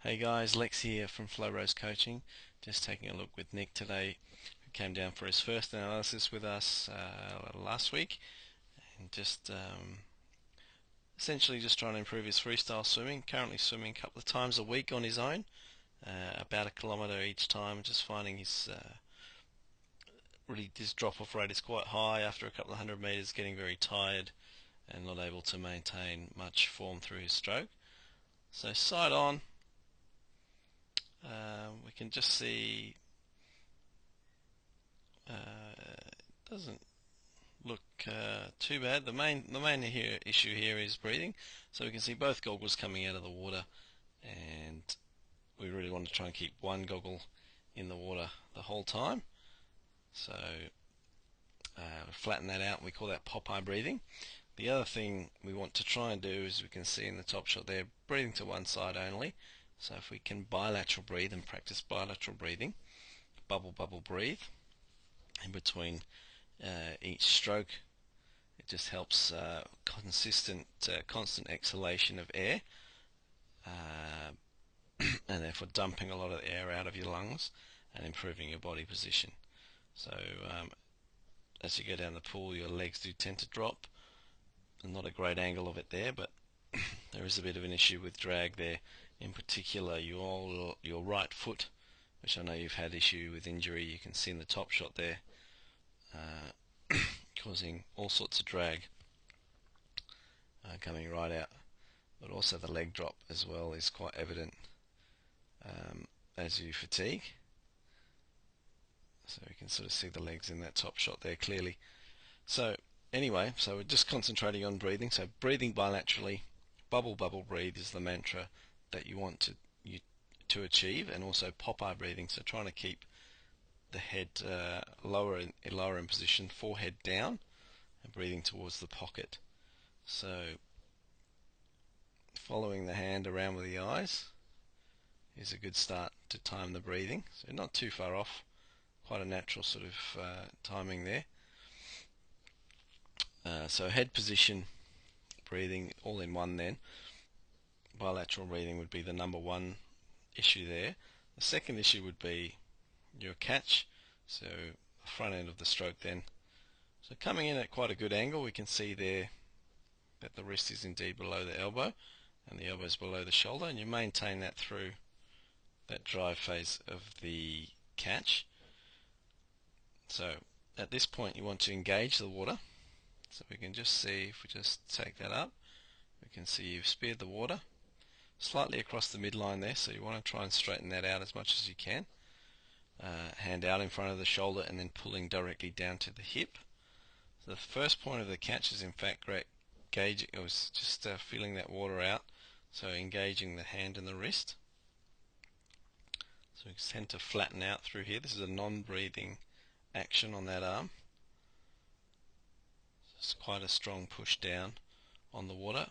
Hey guys, Lex here from Flowbros Coaching. Just taking a look with Nick today, who came down for his first analysis with us last week, and essentially just trying to improve his freestyle swimming. Currently swimming a couple of times a week on his own, about a kilometre each time. Just finding his drop-off rate is quite high after a couple of 100 metres, getting very tired and not able to maintain much form through his stroke. So side on. We can just see doesn't look too bad. The main issue here is breathing. So we can see both goggles coming out of the water, and we really want to try and keep one goggle in the water the whole time. So flatten that out, and we call that Popeye breathing. The other thing we want to try and do, as we can see in the top shot there, breathing to one side only. So if we can bilateral breathe and practice bilateral breathing, bubble bubble breathe in between each stroke, it just helps constant exhalation of air, and therefore dumping a lot of air out of your lungs and improving your body position. So as you go down the pool, your legs do tend to drop, and not a great angle of it there, but there is a bit of an issue with drag there. In particular, your right foot, which I know you've had issue with injury. You can see in the top shot there, causing all sorts of drag coming right out. But also the leg drop as well is quite evident as you fatigue. So you can sort of see the legs in that top shot there clearly. So anyway, so we're just concentrating on breathing. So breathing bilaterally, bubble bubble breathe is the mantra that you want to achieve, and also Popeye breathing. So trying to keep the head lower in position, forehead down, and breathing towards the pocket. So following the hand around with the eyes is a good start to time the breathing. So not too far off, quite a natural sort of timing there. So head position breathing all in one then. Bilateral breathing would be the number one issue there. The second issue would be your catch, so the front end of the stroke then. So coming in at quite a good angle, we can see there that the wrist is indeed below the elbow and the elbow is below the shoulder, and you maintain that through that drive phase of the catch. So at this point you want to engage the water. So we can just see, if we just take that up, we can see you've speared the water slightly across the midline there, so you want to try and straighten that out as much as you can. Hand out in front of the shoulder and then pulling directly down to the hip. So the first point of the catch is in fact gauging, it was just feeling that water out, so engaging the hand and the wrist. So we tend to flatten out through here. This is a non-breathing action on that arm. It's quite a strong push down on the water.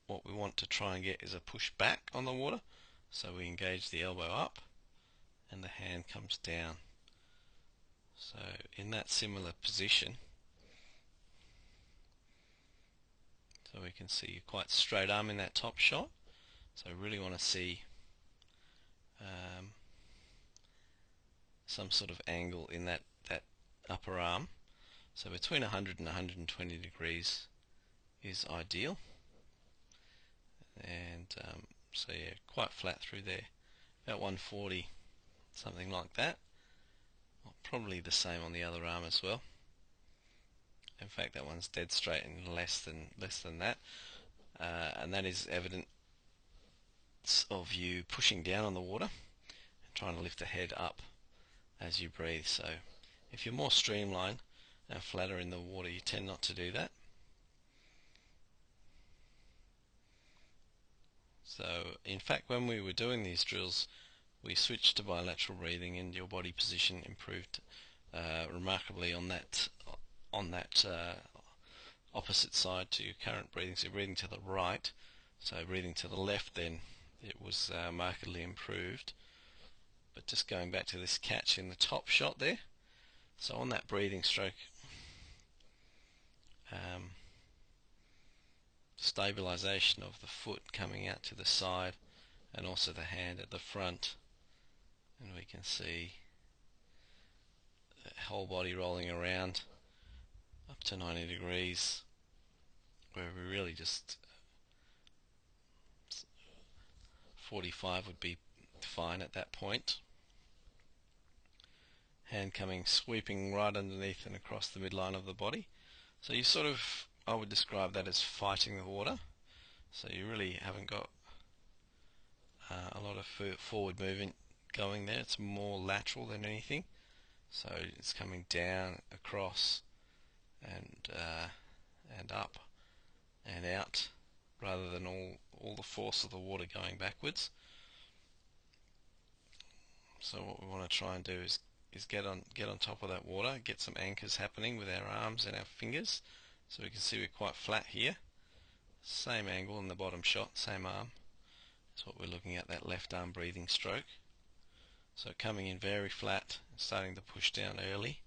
What we want to try and get is a push back on the water, so we engage the elbow up and the hand comes down. So in that similar position, so we can see quite straight arm in that top shot. So really want to see some sort of angle in that upper arm. So between 100 and 120 degrees is ideal. And so yeah, quite flat through there, about 140, something like that. Well, probably the same on the other arm as well. In fact, that one's dead straight and less than that, and that is evidence of you pushing down on the water and trying to lift the head up as you breathe. So if you're more streamlined and flatter in the water, you tend not to do that. So in fact, when we were doing these drills, we switched to bilateral breathing, and your body position improved remarkably on that opposite side to your current breathing. So you're breathing to the right, so breathing to the left, then it was markedly improved. But just going back to this catch in the top shot there, so on that breathing stroke, stabilization of the foot coming out to the side and also the hand at the front, and we can see the whole body rolling around up to 90 degrees, where we really just 45 would be fine at that point. Hand coming sweeping right underneath and across the midline of the body. So you sort of, I would describe that as fighting the water. So you really haven't got a lot of forward movement going there. It's more lateral than anything. So it's coming down, across, and up and out, rather than all the force of the water going backwards. So what we want to try and do is get on top of that water, get some anchors happening with our arms and our fingers. So we can see we're quite flat here. Same angle in the bottom shot, same arm. That's what we're looking at, that left arm breathing stroke. So coming in very flat, starting to push down early.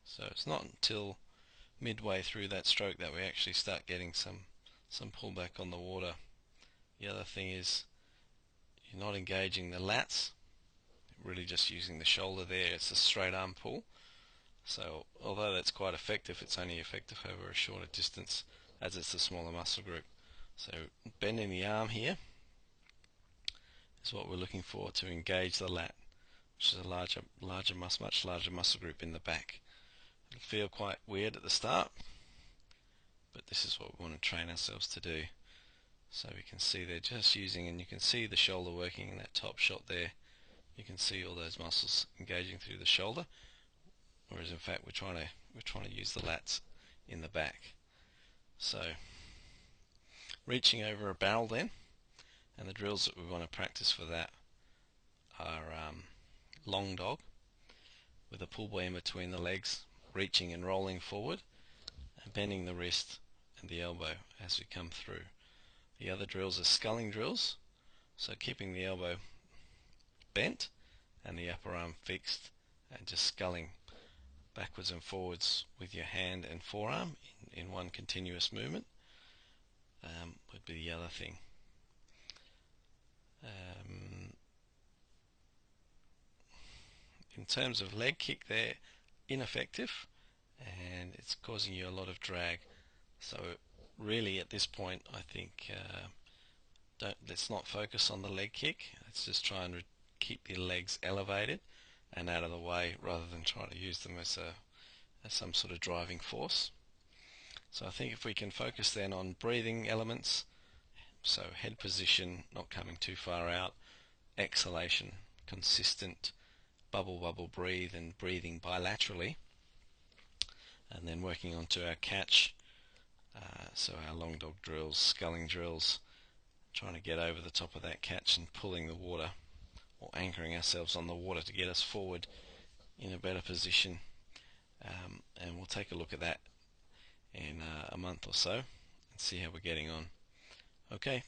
So it's not until midway through that stroke that we actually start getting some pullback on the water. The other thing is you're not engaging the lats, really just using the shoulder there. It's a straight arm pull. So although that's quite effective, it's only effective over a shorter distance as it's a smaller muscle group. So bending the arm here is what we're looking for to engage the lat, which is a much larger muscle group in the back. It'll feel quite weird at the start, but this is what we want to train ourselves to do. So we can see they're just using, and you can see the shoulder working in that top shot there. You can see all those muscles engaging through the shoulder, whereas in fact we're trying to use the lats in the back. So reaching over a barrel then, and the drills that we want to practice for that are long dog with a pull buoy in between the legs, reaching and rolling forward and bending the wrist and the elbow as we come through. The other drills are sculling drills, so keeping the elbow bent and the upper arm fixed and just sculling backwards and forwards with your hand and forearm in one continuous movement would be the other thing. In terms of leg kick, they're ineffective and it's causing you a lot of drag. So really at this point I think let's not focus on the leg kick. Let's just try and keep your legs elevated and out of the way rather than try to use them as some sort of driving force. So I think if we can focus then on breathing elements, so head position, not coming too far out, exhalation, consistent bubble breathe and breathing bilaterally, and then working onto our catch, so our long dog drills, sculling drills, trying to get over the top of that catch and pulling the water or anchoring ourselves on the water to get us forward in a better position. And we'll take a look at that in a month or so and see how we're getting on. Okay,